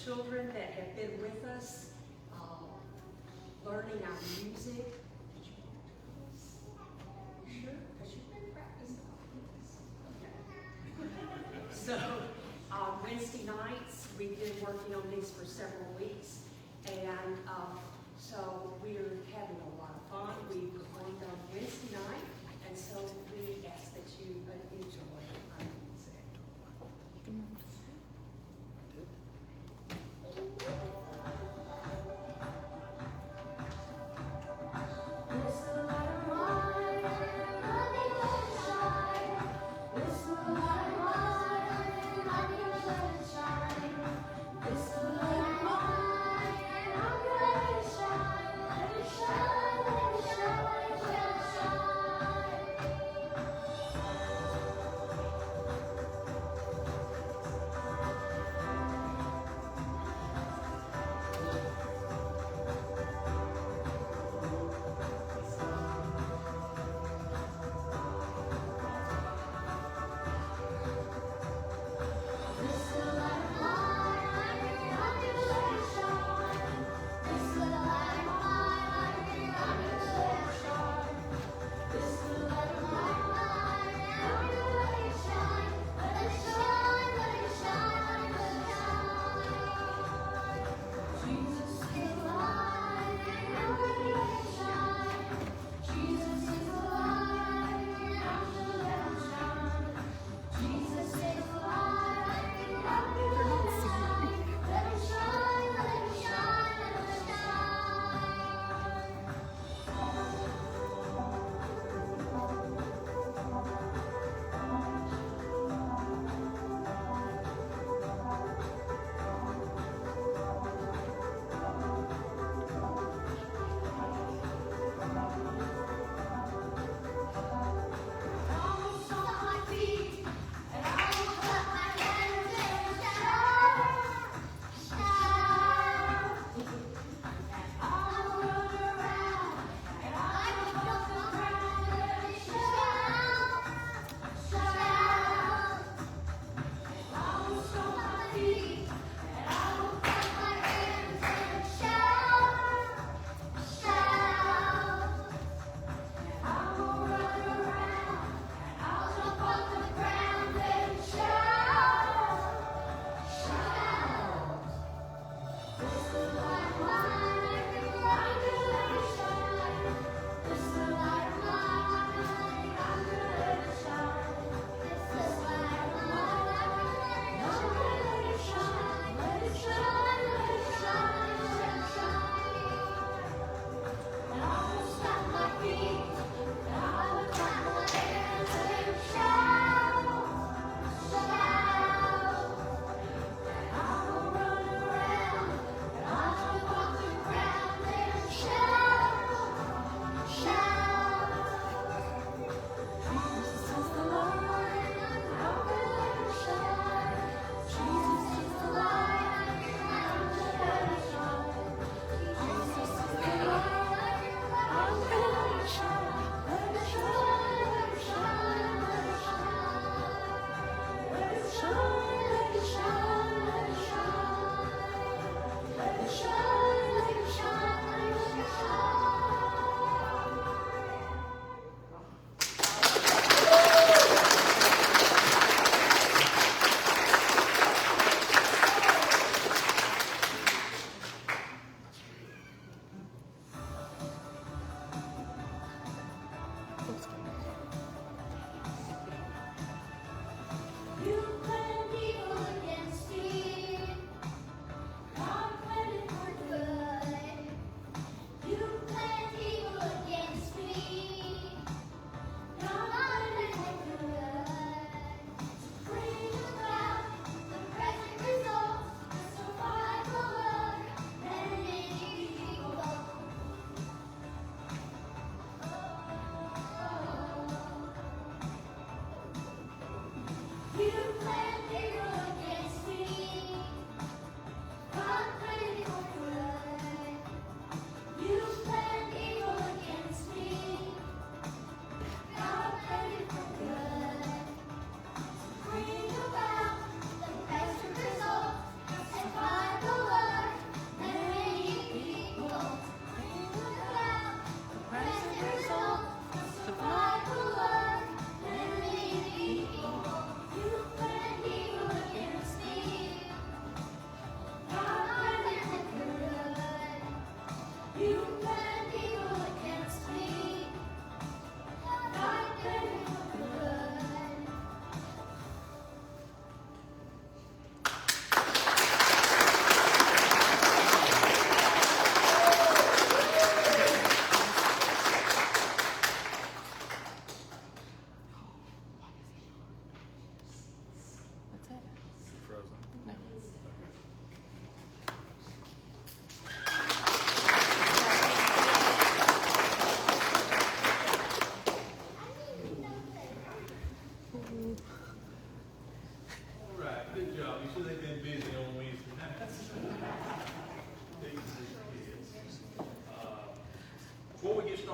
children that have been with us, learning our music. Sure, because you've been practicing. Okay. So, Wednesday nights, we've been working on these for several weeks, and so we're having a lot of fun. We performed on Wednesday night, and so we ask that you enjoy our music.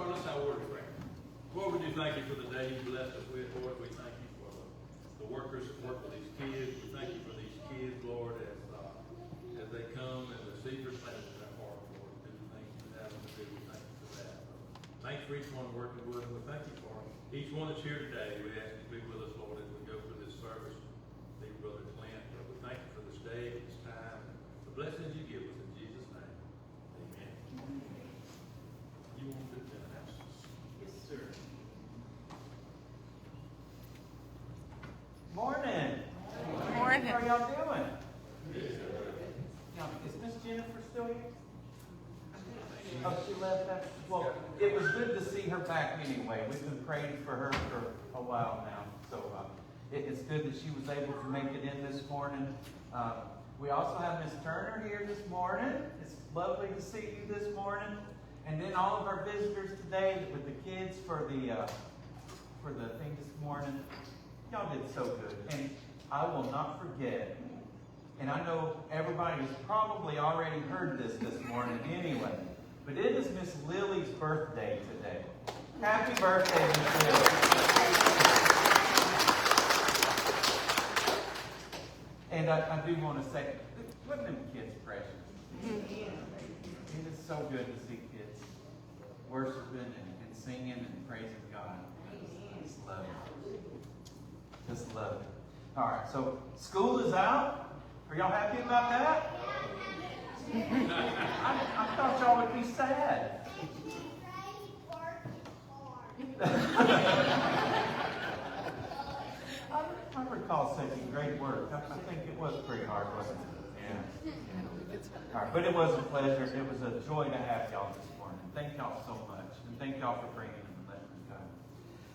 start. Let's have a word of prayer. Lord, we do thank you for the day you blessed us with, Lord. We thank you for the workers that work with these kids. We thank you for these kids, Lord, as they come and receive your plan in their heart, Lord, do the things you have them to do. We thank you for that. Thanks for each one working with them. We thank you for each one that's here today. We ask you to be with us, Lord, as we go through this service. Be Brother Clint. Lord, we thank you for this day, this time, and the blessings you give us in Jesus' name. Amen. You want to do that? Yes, sir. Morning. Morning. How are y'all doing? Now, is Miss Jennifer still here? Oh, she left after. Well, it was good to see her back anyway. We've been praying for her for a while now. So it's good that she was able to make it in this morning. We also have Miss Turner here this morning. It's lovely to see you this morning. And then all of our visitors today with the kids for the thing this morning. Y'all did so good. And I will not forget, and I know everybody has probably already heard this morning anyway, but it is Miss Lily's birthday today. Happy birthday, Miss Lily. And I do want to say, wasn't them kids precious? It is so good to see kids worshiping and singing and praising God. Just love it. Just love it. All right, so school is out. Are y'all happy about that? I thought y'all would be sad. I recall taking great work. I think it was pretty hard, wasn't it? Yeah. All right, but it was a pleasure. It was a joy to have y'all this morning. Thank y'all so much, and thank y'all for bringing them and letting them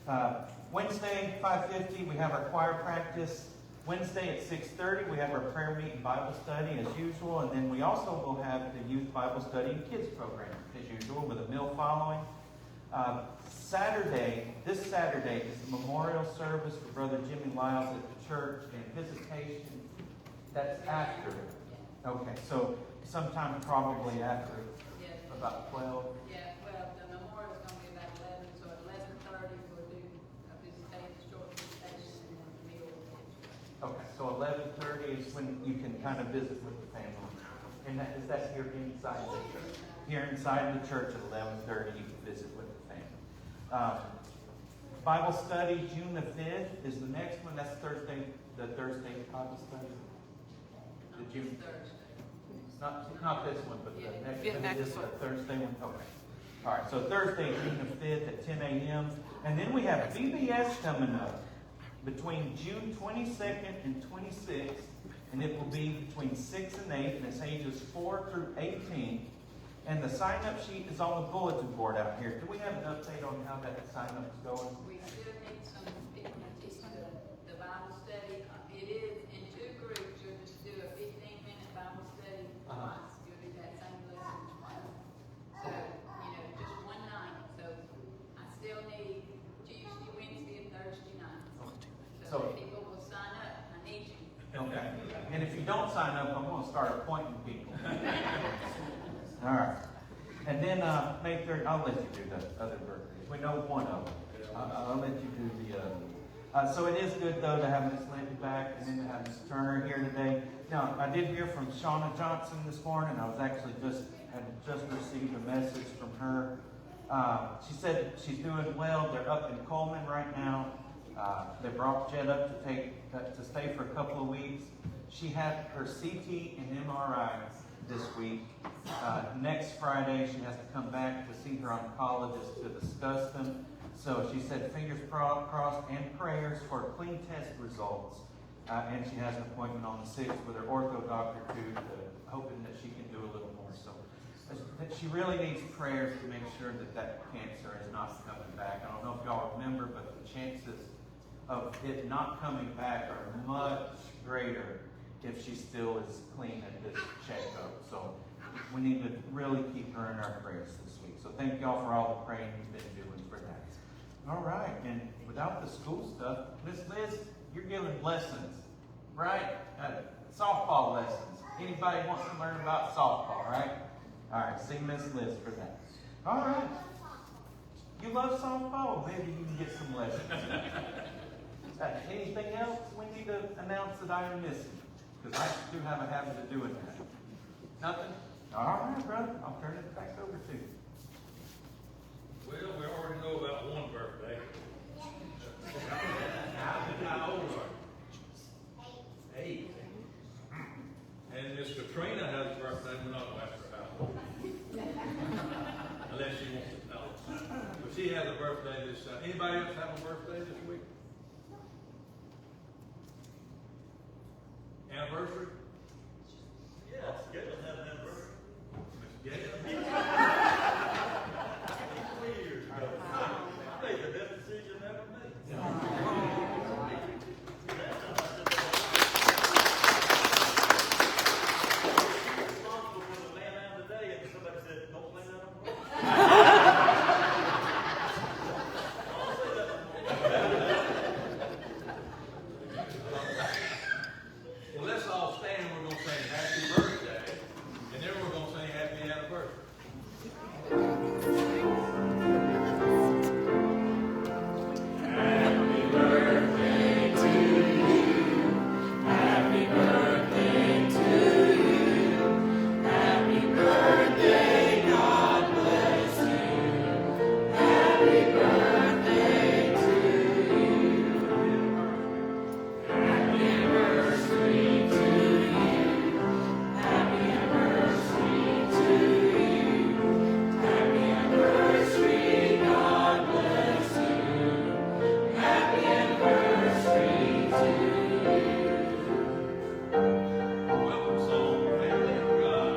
come. Wednesday, 5:50, we have our choir practice. Wednesday at 6:30, we have our prayer meeting Bible study as usual. And then we also will have the youth Bible study and kids program as usual with a meal following. This Saturday is the memorial service for Brother Jimmy Lyles at the church and visitation. That's after. Okay, so sometime probably after about 12. Yeah, well, the memorial is going to be about 11, so at 11:30 we'll do a visitation, short visitation, and then the meal. Okay, so 11:30 is when you can kind of visit with the family. And that's here inside the church. Here inside the church at 11:30 you can visit with the family. Bible study, June the 5th is the next one. That's Thursday, the Thursday Bible study. The June Thursday. Not this one, but the next one. The Thursday one. Okay. All right. So Thursday, June the 5th at 10 a.m. And then we have VBS coming up between June 22nd and 26th, and it will be between 6 and 8, and it's ages 4 through 18. And the sign-up sheet is on the bulletin board out here. Do we have an update on how that sign-up is going? We still need some people to teach the Bible study. It is in two groups. You'll just do a 15-minute Bible study twice. You'll do that same lesson twice. So, just one night. So I still need Tuesday, Wednesday, and Thursday nights. So if people will sign up, I need you. Okay. And if you don't sign up, I'm going to start appointing people. All right. And then May 3rd, I'll let you do the other birthdays. We know one of them. I'll let you do the other. So it is good, though, to have Miss Lindy back and then to have Miss Turner here today. Now, I did hear from Shauna Johnson this morning. I was actually had just received a message from her. She said she's doing well. They're up in Coleman right now. They brought Jet up to stay for a couple of weeks. She had her CT and MRI this week. Next Friday, she has to come back to see her oncologist to discuss them. So she said fingers crossed and prayers for clean test results. And she has an appointment on the 6th with her ortho doctor too, hoping that she can do a little more. So she really needs prayers to make sure that cancer is not coming back. I don't know if y'all remember, but the chances of it not coming back are much greater if she still is clean at this checkup. So we need to really keep her in our prayers this week. So thank y'all for all the praying you've been doing for that. All right, and without the school stuff, Miss Liz, you're giving lessons, right? Softball lessons. Anybody wants to learn about softball, right? All right, see Miss Liz for that. All right. you love softball, maybe you can get some lessons. Anything else we need to announce that I am missing? Because I do have a habit of doing that. Nothing? All right, brother, I'll turn it back over to you. Well, we already know about one birthday. How old are you? 8. And Miss Katrina has a birthday, we're not going to ask her how old. Unless she wants to know. But she has a birthday this, anybody else have a birthday this week? Anniversary? Yes, Galen had an anniversary. Miss Galen? 3 years ago. I made the best decision ever made. Responsible for the man out today, and somebody said, "Don't play that on the board." I'll say that on the Well, let's all stand, we're going to sing happy birthday, and then we're going to sing happy anniversary. Welcome song, Family of God.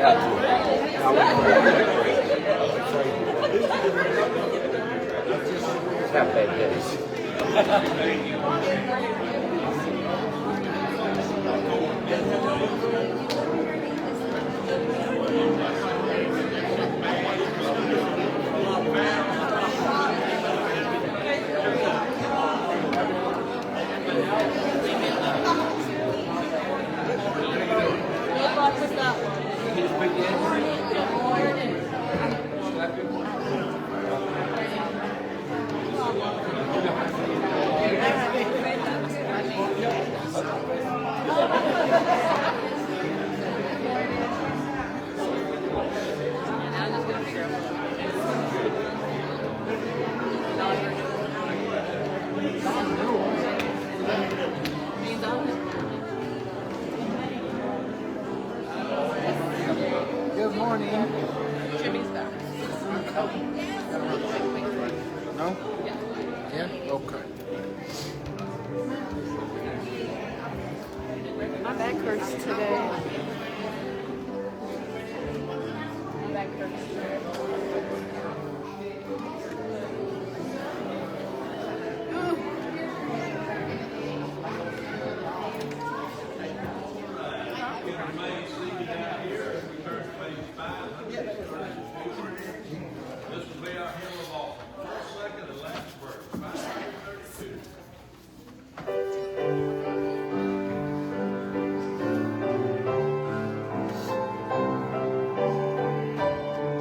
Have bad days. Good morning. Jimmy's back. No? Yeah? Okay. My back hurts today. My back hurts today. Remain seated down here as we turn to page 532. This will be our hymn of offering. First, second, and last verse. 532.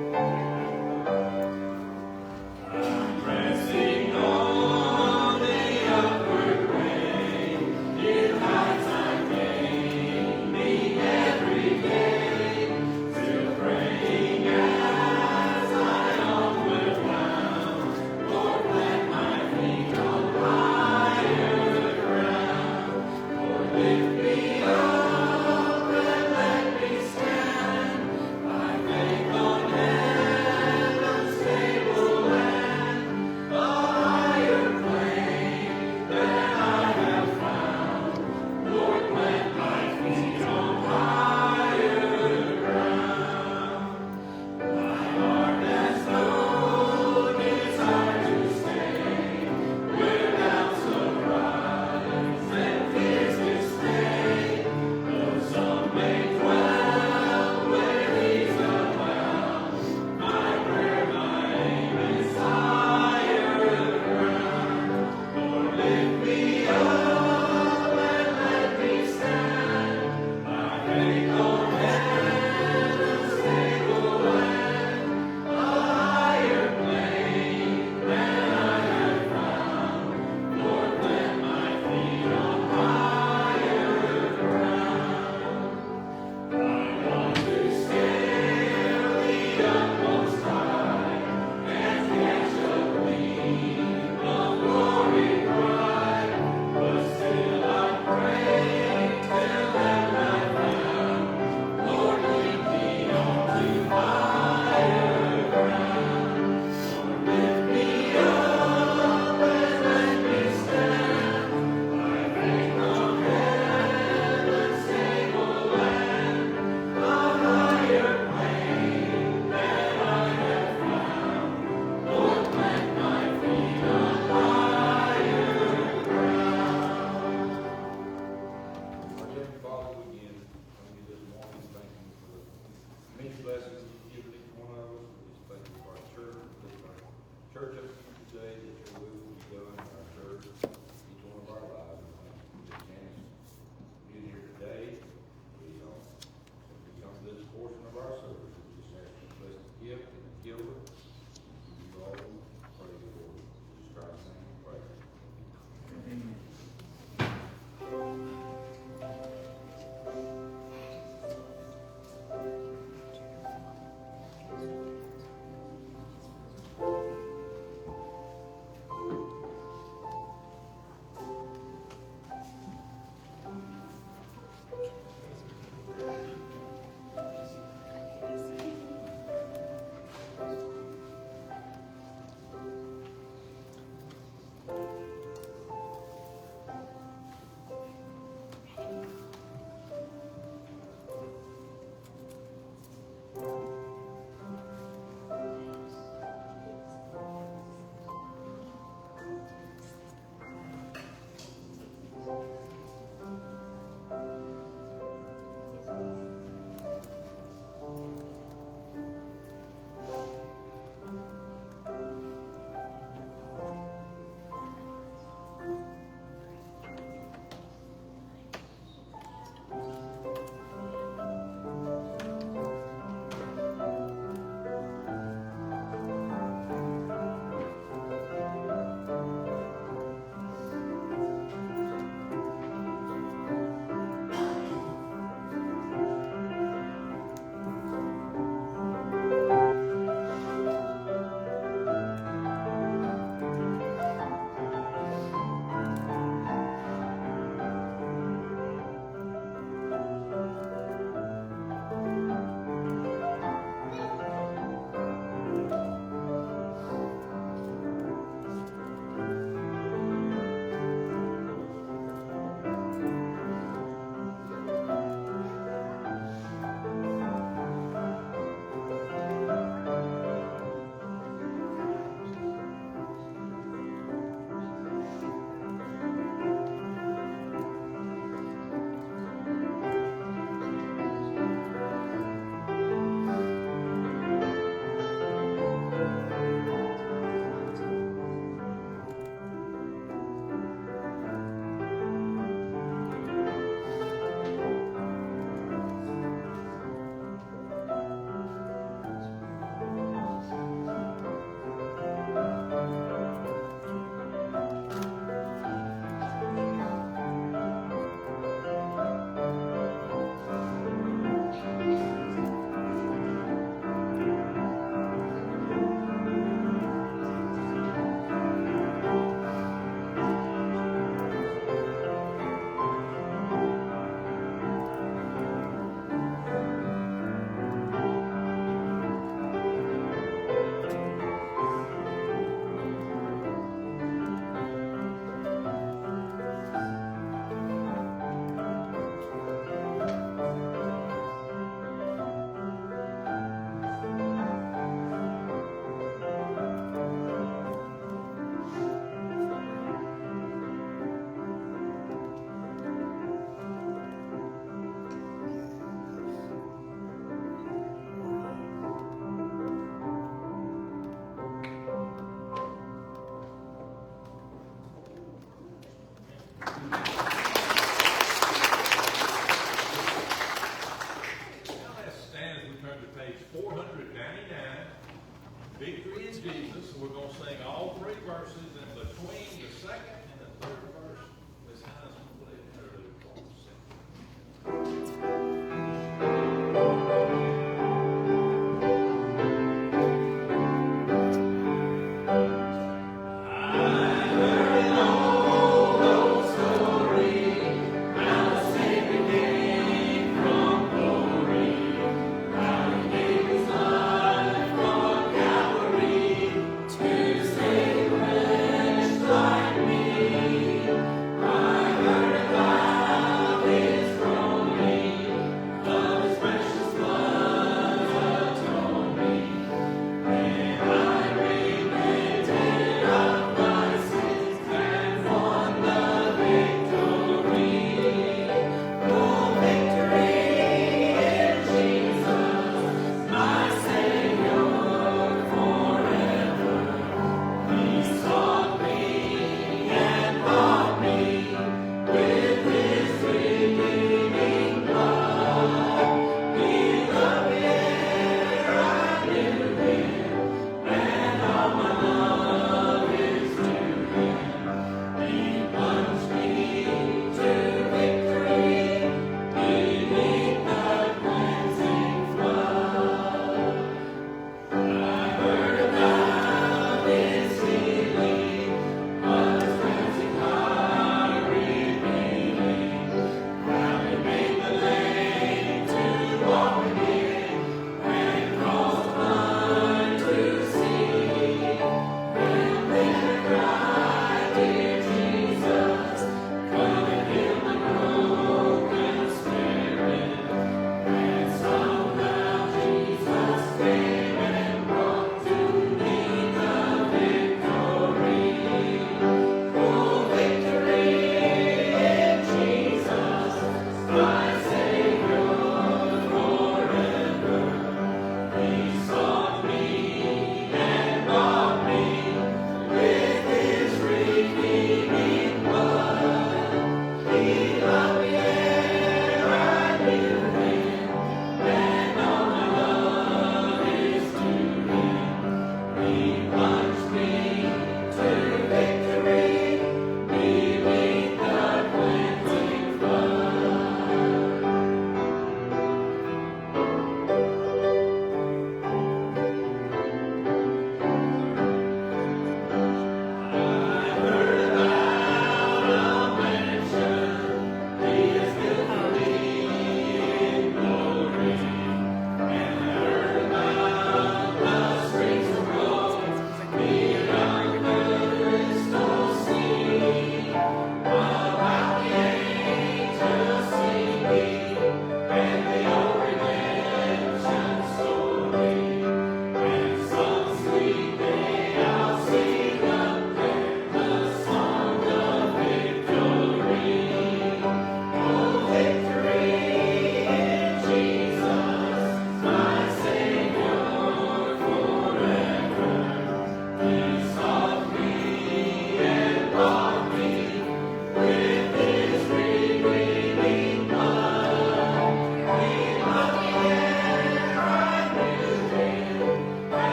Good Now let's stand as we turn to page 499, Victory in Jesus. We're going to sing all three verses, and between the second and the third verse, Ms. Hines will play an interlude for us.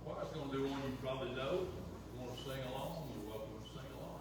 What I was going to do one you probably know. If you want to sing along, you're welcome to sing along.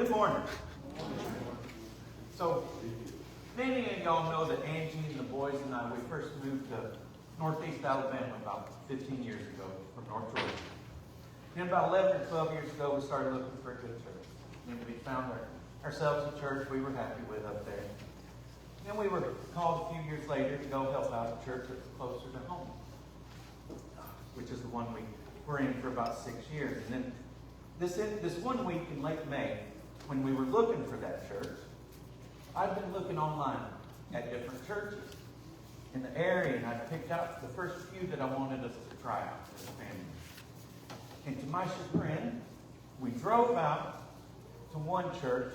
Good morning. So, many of y'all know that Angie and the boys and I, we first moved to Northeast Alabama about 15 years ago from North Georgia. Then about 11 or 12 years ago, we started looking for a good church. And we found ourselves a church we were happy with up there. Then we were called a few years later to go help out a church that's closer to home, which is the one we were in for about 6 years. And then this one week in late May, when we were looking for that church, I'd been looking online at different churches in the area, and I picked out the first few that I wanted us to try out as a family. And to my chagrin, we drove out to one church,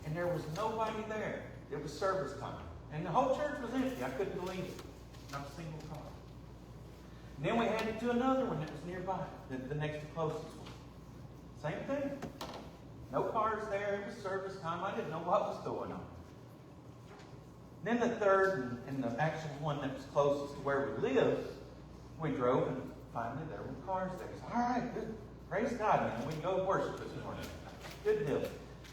and there was nobody there. It was service time. And the whole church was empty. I couldn't believe it. Not a single car. And then we headed to another one that was nearby, the next closest one. Same thing. No cars there. It was service time. I didn't know what was going on. Then the third and the actual one that was closest to where we lived, we drove, and finally there were cars there. So, all right, good. Praise God, man. We can go worship this morning. Good deal.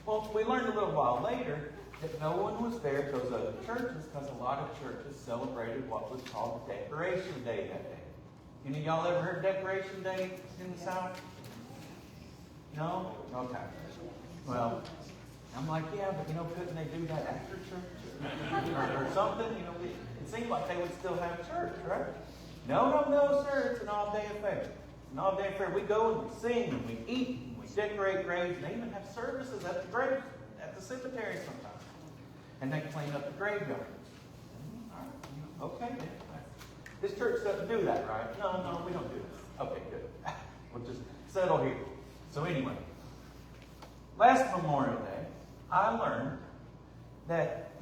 Well, we learned a little while later that no one was there at those other churches because a lot of churches celebrated what was called Decoration Day that day. Any of y'all ever heard Decoration Day in the South? No? Okay. Well, I'm like, yeah, but couldn't they do that after church? or something? It seemed like they would still have church, right? No, sir. It's an all-day affair. It's an all-day affair. We go and we sing and we eat and we decorate graves, and they even have services at the graves, at the cemetery sometimes. And they clean up the graveyard. All right. Okay, then. This church doesn't do that, right? No, we don't do that. Okay, good. We'll just settle here. So anyway, last Memorial Day, I learned that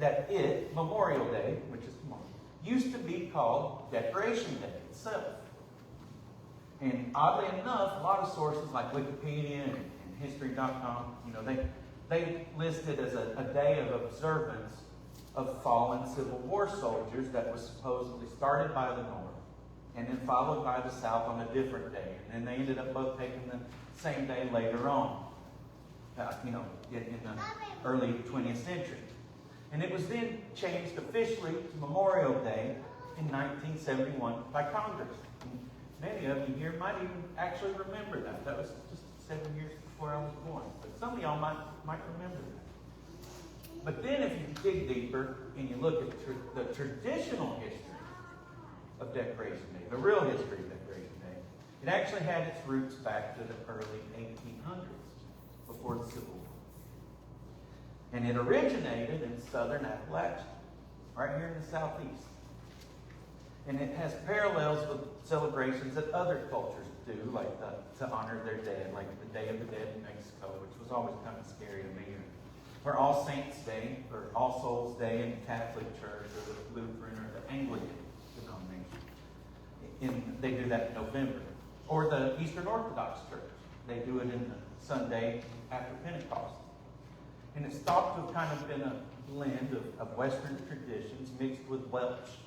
Memorial Day, which is tomorrow, used to be called Decoration Day itself. And oddly enough, a lot of sources like Wikipedia and History.com, they list it as a day of observance of fallen Civil War soldiers that was supposedly started by the North and then followed by the South on a different day. And then they ended up both taking the same day later on, in the early 20th century. And it was then changed officially to Memorial Day in 1971 by Congress. And many of you here might even actually remember that. That was just 7 years before I was born. But some of y'all might remember that. But then if you dig deeper and you look at the traditional history of Decoration Day, the real history of Decoration Day, it actually had its roots back to the early 1800s, before the Civil War. And it originated in southern Appalachia, right here in the southeast. And it has parallels with celebrations that other cultures do, like to honor their dead, like the Day of the Dead in Mexico, which was always kind of scary to me. Or All Saints Day, or All Souls Day in the Catholic Church, or the Lutheran, or the Anglican denomination. They do that in November. Or the Eastern Orthodox Church. They do it in the Sunday after Pentecost. And it's thought to have kind of been a blend of Western traditions mixed with Welsh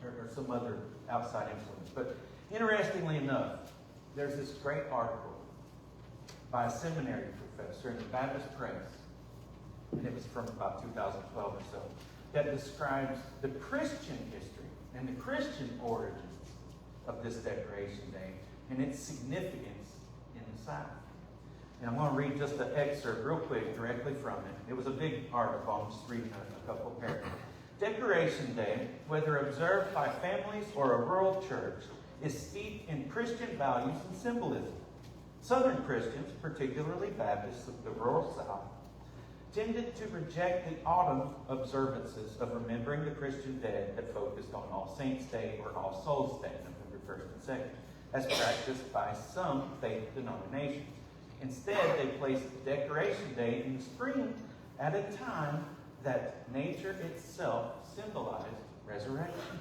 or some other outside influence. But interestingly enough, there's this great article by a seminary professor in the Baptist Press, and it was from about 2012 or so, that describes the Christian history and the Christian origins of this Decoration Day and its significance in the South. And I'm going to read just an excerpt real quick directly from it. It was a big article. I'm just reading a couple of paragraphs. Decoration Day, whether observed by families or a rural church, is steeped in Christian values and symbolism. Southern Christians, particularly Baptists of the rural South, tended to reject the autumn observances of remembering the Christian dead that focused on All Saints Day or All Souls Day, November 1st and 2nd, as practiced by some faith denominations. Instead, they placed Decoration Day in the spring at a time that nature itself symbolized resurrection.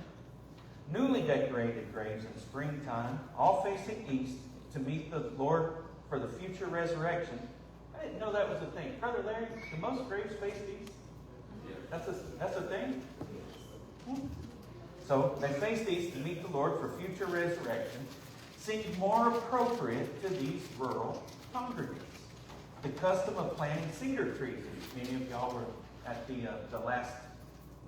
Newly decorated graves in springtime, all facing east to meet the Lord for the future resurrection. I didn't know that was a thing. Brother Larry, do most graves face east? That's a thing? So they faced east to meet the Lord for future resurrection. Seemed more appropriate to these rural congregations. the custom of planting cedar trees. Many of y'all were at the last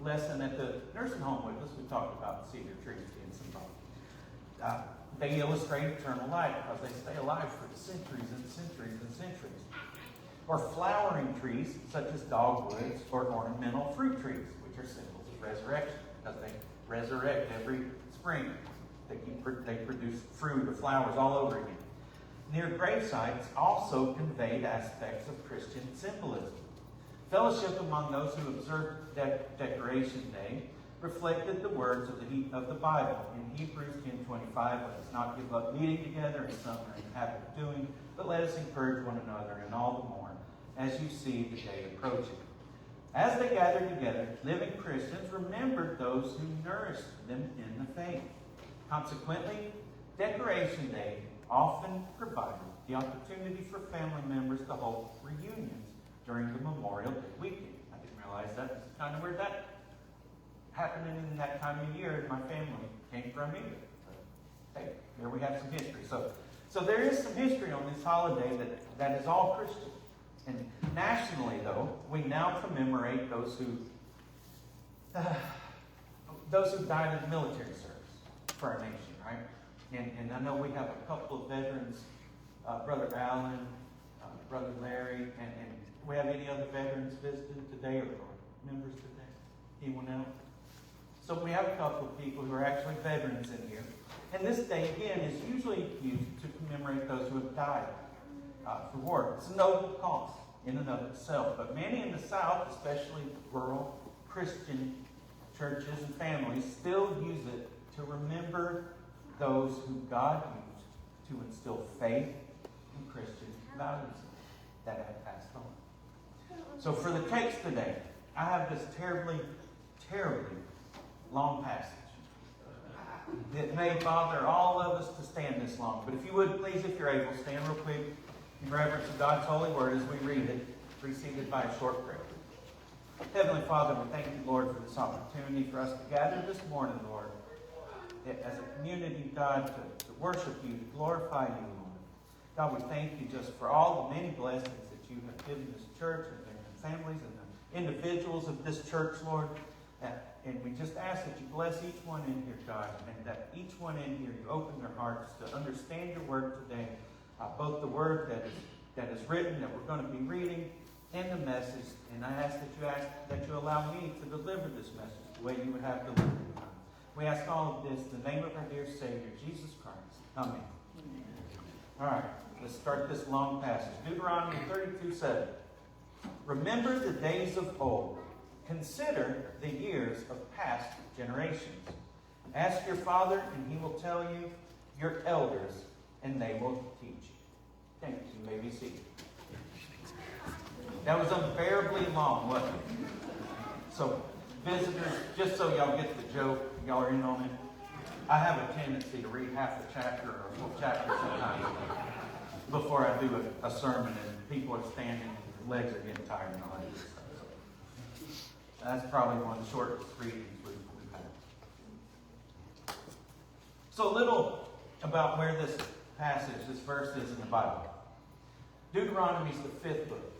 lesson at the nursing home with us. We talked about cedar trees being symbolic. They illustrate eternal life because they stay alive for centuries and centuries and centuries. Or flowering trees, such as dogwoods, or ornamental fruit trees, which are symbols of resurrection, because they resurrect every spring. They produce fruit or flowers all over again. Near gravesites also conveyed aspects of Christian symbolism. Fellowship among those who observed Decoration Day reflected the words of the Bible in Hebrews 10:25. Let us not give up meeting together as some are in the habit of doing, but let us encourage one another, and all the more as you see the day approaching. As they gathered together, living Christians remembered those who nourished them in the faith. Consequently, Decoration Day often provided the opportunity for family members to hold reunions during the Memorial Day weekend. I didn't realize that was kind of weird that happening in that time of year in my family came from either. But, hey, there we have some history. So there is some history on this holiday that is all Christian. And nationally, though, we now commemorate those who died in military service for our nation, right? And I know we have a couple of veterans, Brother Allen, Brother Larry, and we have any other veterans visiting today or members today? Anyone else? So we have a couple of people who are actually veterans in here. And this day, again, is usually used to commemorate those who have died for war. It's a noble cause in and of itself. But many in the South, especially rural Christian churches and families, still use it to remember those who God used to instill faith and Christian values that have passed on. So for the text today, I have this terribly, terribly long passage. It may bother all of us to stand this long, but if you would, please, if you're able, stand real quick in reverence of God's holy word as we read it, preceded by a short prayer. Heavenly Father, we thank you, Lord, for this opportunity for us to gather this morning, Lord, as a community, God, to worship you, to glorify you, Lord. God, we thank you just for all the many blessings that you have given this church and their families and the individuals of this church, Lord. And we just ask that you bless each one in here, God, and that each one in here, you open their hearts to understand your word today, both the word that is written, that we're going to be reading, and the message. And I ask that you allow me to deliver this message the way you would have delivered it. We ask all of this in the name of our dear Savior, Jesus Christ. Amen. All right, let's start this long passage. Deuteronomy 32:7. Remember the days of old. Consider the years of past generations. Ask your father, and he will tell you, your elders, and they will teach you. Thank you. You may be seated. That was unbearably long, wasn't it? So, visitors, just so y'all get the joke, y'all are in on it. I have a tendency to read half a chapter or a full chapter sometimes before I do a sermon, and people are standing and their legs are getting tired and all that stuff. That's probably one of the shortest readings we've had. So a little about where this passage, this verse is in the Bible. Deuteronomy is the fifth book.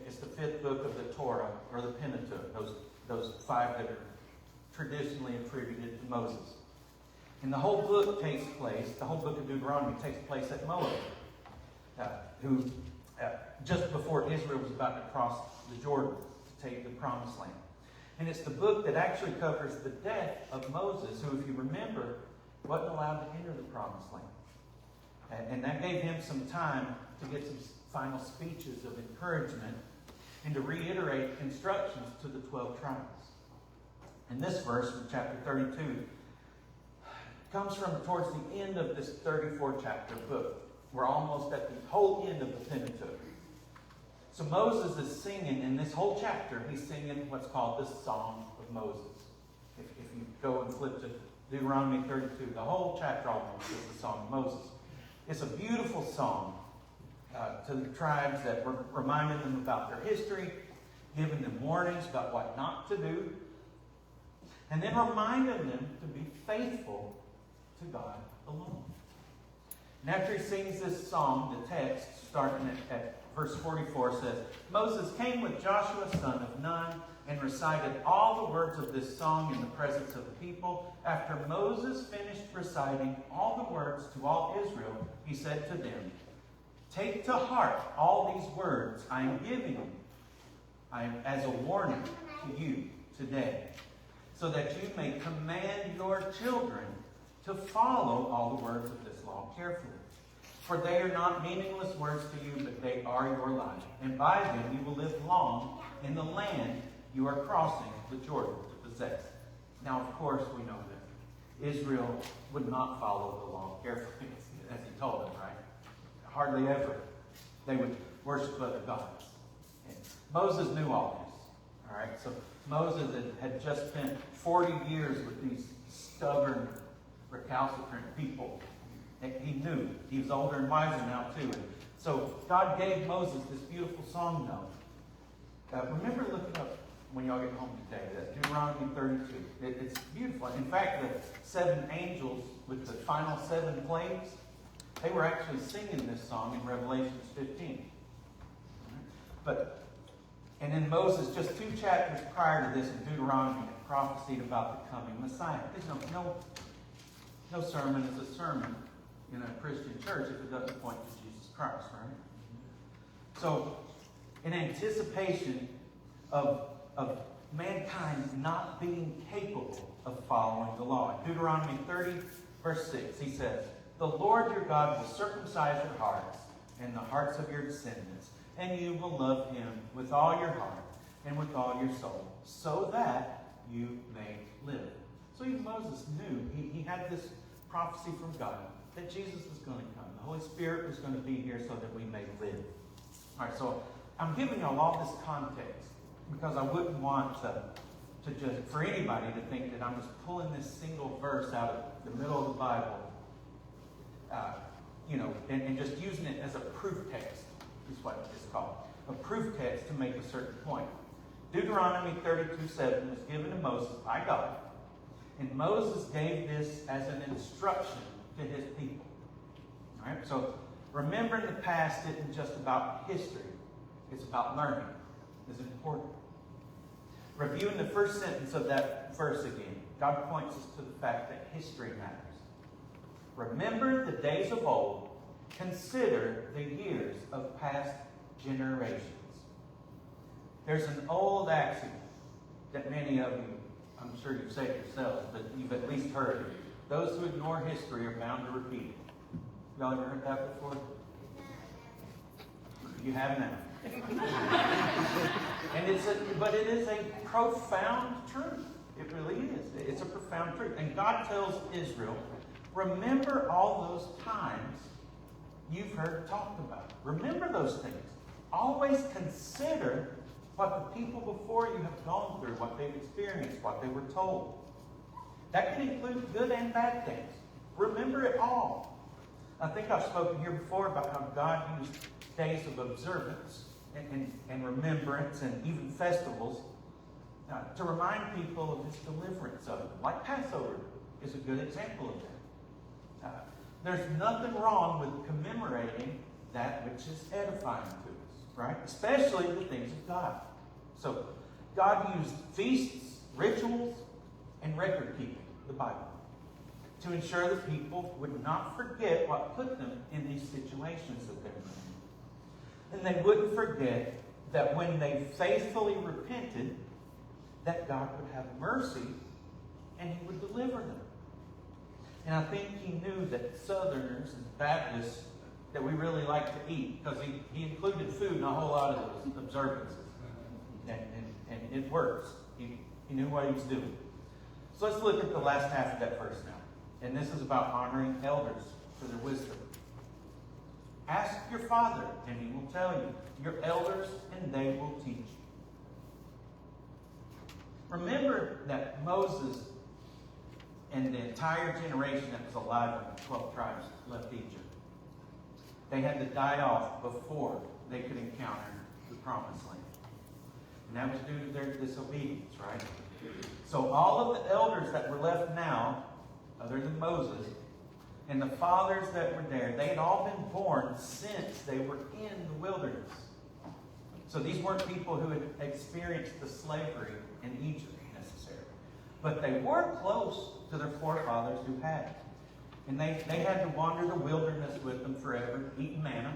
It's the fifth book of the Torah, or the Pentateuch, those five that are traditionally attributed to Moses. And the whole book of Deuteronomy takes place at Moab, who just before Israel was about to cross the Jordan to take the promised land. And it's the book that actually covers the death of Moses, who, if you remember, wasn't allowed to enter the promised land. And that gave him some time to get some final speeches of encouragement and to reiterate instructions to the 12 tribes. And this verse from chapter 32 comes from towards the end of this 34-chapter book. We're almost at the whole end of the Pentateuch. So Moses is singing, in this whole chapter, he's singing what's called the Song of Moses. If you go and flip to Deuteronomy 32, the whole chapter almost is the Song of Moses. It's a beautiful song to the tribes that reminded them about their history, giving them warnings about what not to do, and then reminding them to be faithful to God alone. And after he sings this song, the text, starting at verse 44, says, Moses came with Joshua, son of Nun, and recited all the words of this song in the presence of the people. After Moses finished reciting all the words to all Israel, he said to them, Take to heart all these words I am giving you as a warning to you today, so that you may command your children to follow all the words of this law carefully. For they are not meaningless words to you, but they are your life. And by them you will live long in the land you are crossing the Jordan to possess. Now, of course, we know that Israel would not follow the law carefully, as he told them, right? Hardly ever. They would worship other gods. And Moses knew all this. All right? So Moses had just spent 40 years with these stubborn, recalcitrant people. And he knew. He was older and wiser now, too. And so God gave Moses this beautiful song, though. Remember looking up when y'all get home today, that Deuteronomy 32. It's beautiful. In fact, the 7 angels with the final 7 plagues, they were actually singing this song in Revelation 15. And then Moses, just 2 chapters prior to this in Deuteronomy, had prophesied about the coming Messiah. No sermon is a sermon in a Christian church if it doesn't point to Jesus Christ, right? So, in anticipation of mankind not being capable of following the law, in Deuteronomy 30, verse 6, he says, The Lord your God will circumcise your hearts and the hearts of your descendants, and you will love him with all your heart and with all your soul, so that you may live. So even Moses knew, he had this prophecy from God that Jesus was going to come. The Holy Spirit was going to be here so that we may live. All right, so I'm giving you all this context because I wouldn't want to just, for anybody to think that I'm just pulling this single verse out of the middle of the Bible, and just using it as a proof text, is what it's called. A proof text to make a certain point. Deuteronomy 32:7 was given to Moses by God. And Moses gave this as an instruction to his people. All right? So remembering the past isn't just about history. It's about learning. It's important. Reviewing the first sentence of that verse again, God points us to the fact that history matters. Remember the days of old. Consider the years of past generations. There's an old axiom that many of you, I'm sure you've said yourselves, but you've at least heard it. Those who ignore history are bound to repeat it. Y'all ever heard that before? You have now. But it is a profound truth. It really is. It's a profound truth. And God tells Israel, remember all those times you've heard talked about. Remember those things. Always consider what the people before you have gone through, what they've experienced, what they were told. That can include good and bad things. Remember it all. I think I've spoken here before about how God used days of observance and remembrance and even festivals to remind people of his deliverance of them. Like Passover is a good example of that. There's nothing wrong with commemorating that which is edifying to us, right? Especially the things of God. So God used feasts, rituals, and record keeping, the Bible, to ensure that people would not forget what put them in these situations that they were in. And they wouldn't forget that when they faithfully repented, that God would have mercy and he would deliver them. And I think he knew that Southerners and Baptists, that we really like to eat, because he included food in a whole lot of those observances. And it works. He knew what he was doing. So let's look at the last half of that verse now. And this is about honoring elders for their wisdom. Ask your father, and he will tell you. Your elders, and they will teach you. Remember that Moses and the entire generation that was alive when the 12 tribes left Egypt, they had to die off before they could encounter the promised land. And that was due to their disobedience, right? So all of the elders that were left now, other than Moses, And the fathers that were there, they had all been born since they were in the wilderness. So these weren't people who had experienced the slavery in Egypt necessarily. But they were close to their forefathers who had. And they had to wander the wilderness with them forever, eating manna,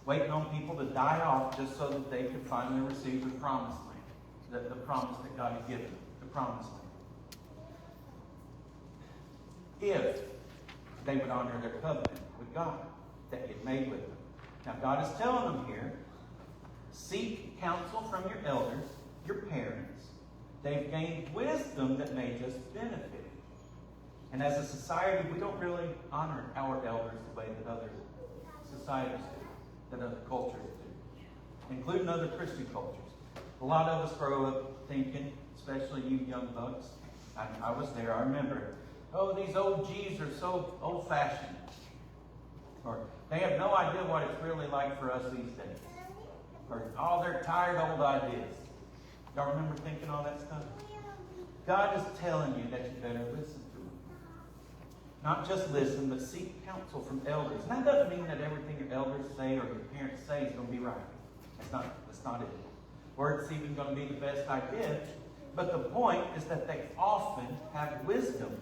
waiting on people to die off just so that they could finally receive the promised land, the promise that God had given them, the promised land. If they would honor their covenant with God that He had made with them. Now God is telling them here, seek counsel from your elders, your parents. They've gained wisdom that may just benefit you. And as a society, we don't really honor our elders the way that other societies do, that other cultures do, including other Christian cultures. A lot of us grow up thinking, especially you young bucks, I was there, I remember, oh, these OGs are so old-fashioned. Or they have no idea what it's really like for us these days. Or, oh, they're tired old ideas. Y'all remember thinking all that stuff? God is telling you that you better listen to Him. Not just listen, but seek counsel from elders. And that doesn't mean that everything your elders say or your parents say is going to be right. That's not it. Or it's even going to be the best idea. But the point is that they often have wisdom.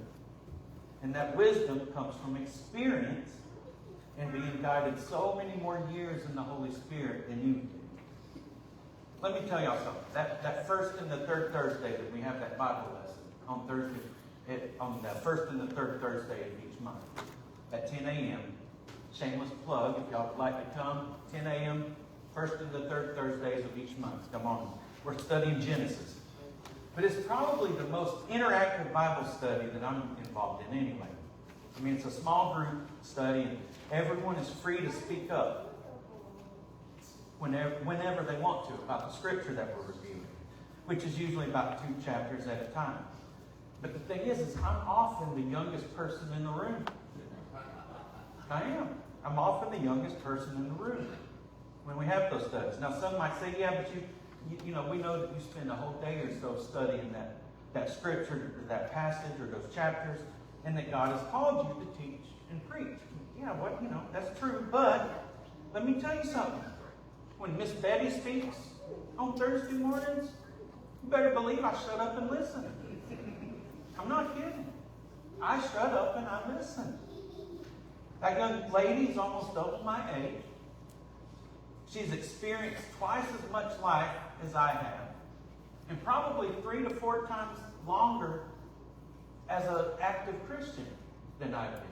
And that wisdom comes from experience and being guided so many more years in the Holy Spirit than you do. Let me tell y'all something. That first and the third Thursday that we have that Bible lesson on Thursday, on the first and the third Thursday of each month at 10 a.m. Shameless plug, if y'all would like to come, 10 a.m., first and the third Thursdays of each month. Come on. We're studying Genesis. But it's probably the most interactive Bible study that I'm involved in anyway. I mean, it's a small group study, and everyone is free to speak up whenever they want to about the scripture that we're reviewing, which is usually about 2 chapters at a time. But the thing is I'm often the youngest person in the room. I am. I'm often the youngest person in the room when we have those studies. Now, some might say, yeah, but you know, we know that you spend a whole day or so studying that scripture, or that passage, or those chapters, and that God has called you to teach and preach. Yeah, well, you know, that's true. But let me tell you something. When Miss Betty speaks on Thursday mornings, you better believe I shut up and listen. I'm not kidding. I shut up and I listen. That young lady is almost double my age. She's experienced twice as much life as I have, and probably 3 to 4 times longer as an active Christian than I've been.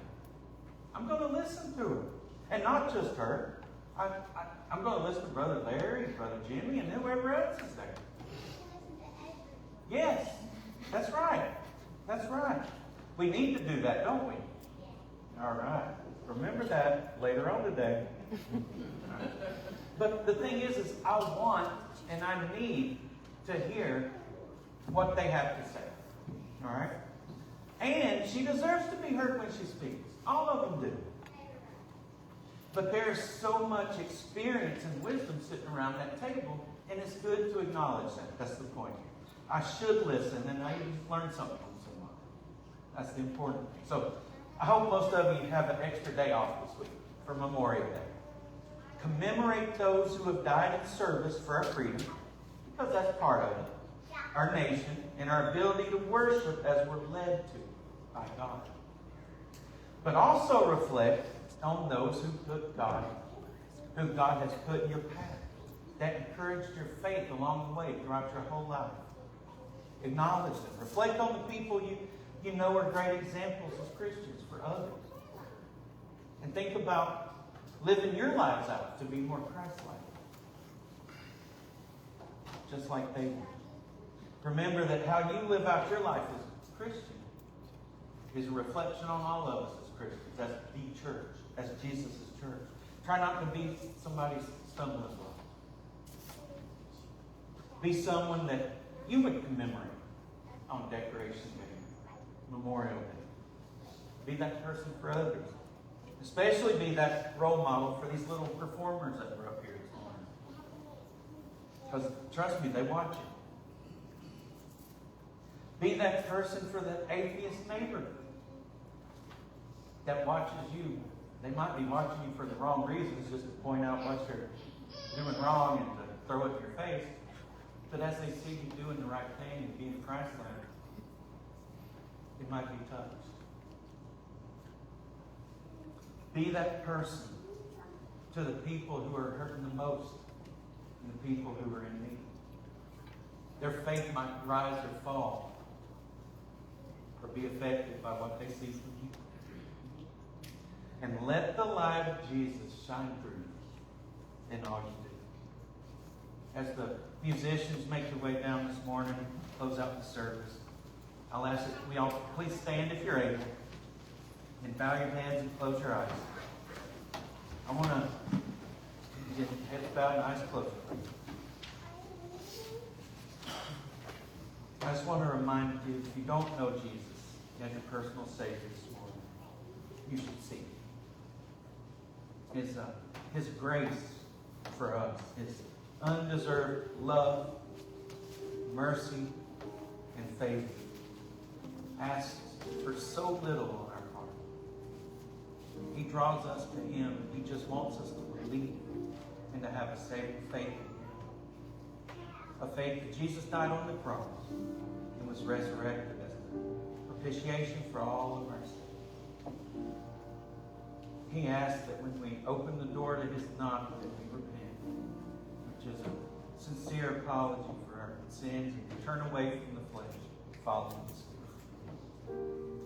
I'm going to listen to her. And not just her. I'm going to listen to Brother Larry, Brother Jimmy, and whoever else is there. Yes, that's right. That's right. We need to do that, don't we? All right. Remember that later on today. But the thing is I want and I need to hear what they have to say. All right? And she deserves to be heard when she speaks. All of them do. But there's so much experience and wisdom sitting around that table, and it's good to acknowledge that. That's the point. I should listen, and I learn something from someone. That's the important thing. So I hope most of you have an extra day off this week for Memorial Day. Commemorate those who have died in service for our freedom, because that's part of it, our nation, and our ability to worship as we're led to by God. But also reflect on those who God has put in your path, that encouraged your faith along the way throughout your whole life. Acknowledge them. Reflect on the people you know are great examples as Christians for others. And think about living your lives out to be more Christ-like. Just like they were. Remember that how you live out your life as a Christian is a reflection on all of us as Christians, as the church, as Jesus' church. Try not to be somebody's stumbling block. Be someone that you would commemorate on Decoration Day, Memorial Day. Be that person for others. Especially be that role model for these little performers that were up here this morning. Because trust me, they watch it. Be that person for the atheist neighbor that watches you. They might be watching you for the wrong reasons, just to point out what you're doing wrong and to throw it in your face. But as they see you doing the right thing and being Christ-like, it might be touched. Be that person to the people who are hurting the most and the people who are in need. Their faith might rise or fall or be affected by what they see from you. And let the light of Jesus shine through you in all you do. As the musicians make their way down this morning, close out the service, I'll ask that we all please stand if you're able and bow your heads and close your eyes. I want to get heads bowed and eyes closed. I just want to remind you, if you don't know Jesus as your personal Savior this morning, you should seek His grace for us, His undeserved love, mercy, and favor asks for so little on our part. He draws us to Him. He just wants us to believe and to have a saving faith in Him. A faith that Jesus died on the cross and was resurrected as the propitiation for all of our sins. He asks that when we open the door to His knock, that we repent, which is a sincere apology for our sins, and to turn away from the flesh and follow the Spirit.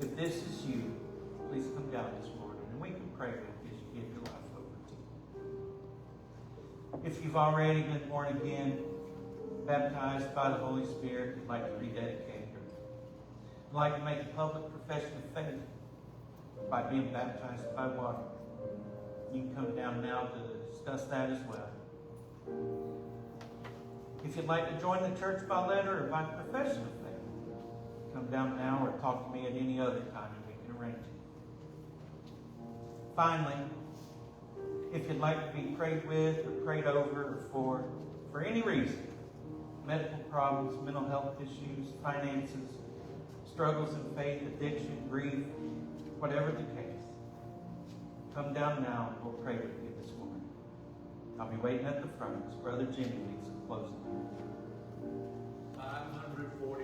If this is you, please come down this morning, and we can pray with you as you give your life over to Him. If you've already been born again, baptized by the Holy Spirit, you'd like to rededicate, or you'd like to make a public profession of faith by being baptized by water, you can come down now to discuss that as well. If you'd like to join the church by letter or by profession of faith, come down now or talk to me at any other time and we can arrange it. Finally, if you'd like to be prayed with or prayed over or for any reason, medical problems, mental health issues, finances, struggles in faith, addiction, grief, whatever the case, come down now and we'll pray with you this morning. I'll be waiting at the front as Brother Jimmy leads some closing. 544.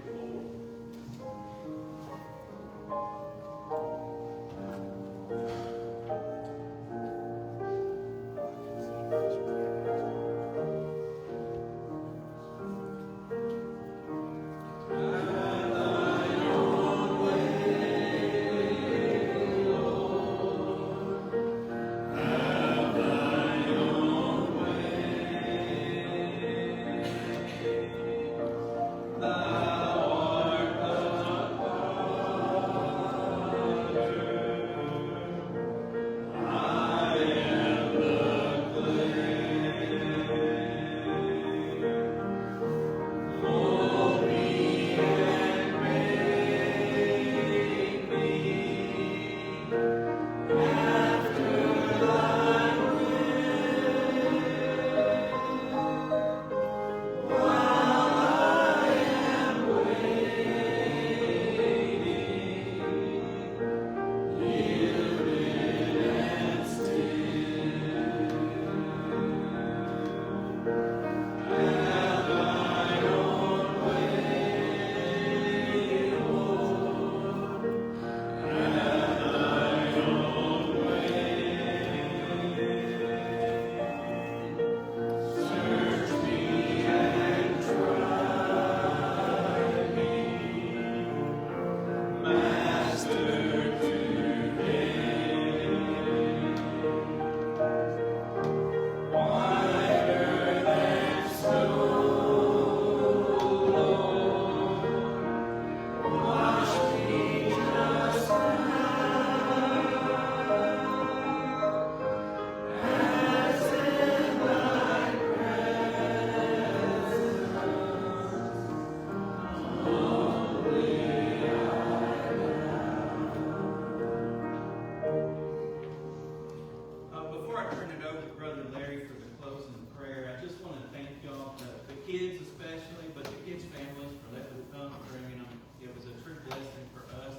Blessing for us.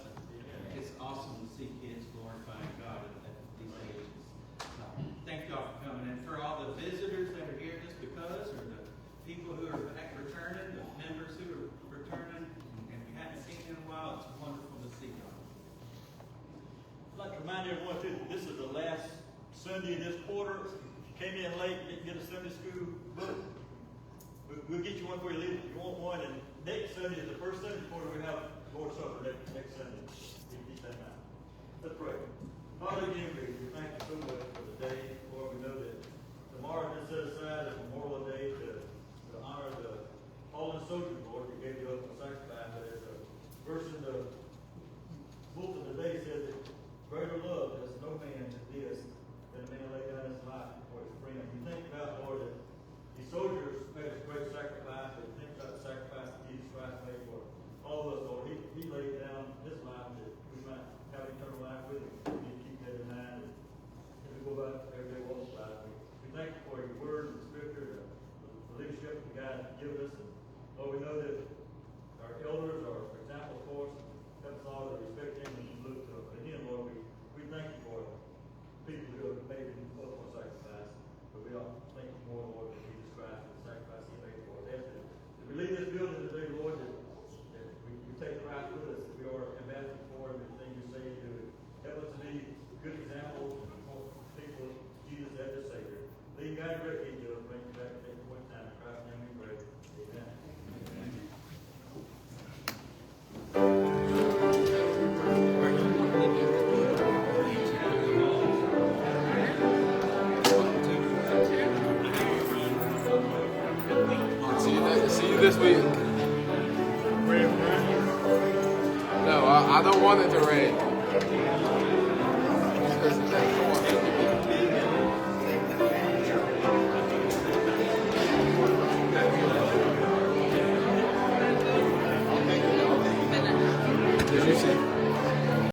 It's awesome to see kids glorifying God. get a Sunday school book, we'll get you one before you leave if you want one. And next Sunday is the first Sunday before we have Lord's Supper next Sunday. Keep that in mind. Let's pray. Father, again, we thank you so much for the day. Lord, we know that tomorrow is set aside as Memorial Day to honor the fallen soldiers, Lord, who gave you up for sacrifice. But as a verse in the book of the day says that greater love has no man than this, than a man lay down his life for his friend. You think about, Lord, that these soldiers made a great sacrifice, but you think about the sacrifice that Jesus Christ made for all of us, Lord. He laid down his life that we might have eternal life with him. We need to keep that in mind as we go about every day walk with life. We thank you for your word and scripture, the leadership that God has given us. And Lord, we know that our elders are example for us. Help us all to respect them and look to them. But again, Lord, we thank you for people who have made an ultimate sacrifice. But we all thank you more, Lord, for Jesus Christ and the sacrifice he made for us. As we leave this building today, Lord, that we take Christ with us, that we are ambassadors for him, everything you say and do. Help us to be good examples for people, Jesus as their Savior. Lead God directly to us, bring you back at every point in time. In Christ's name we pray. Amen. See you this week. No, I don't want it to rain.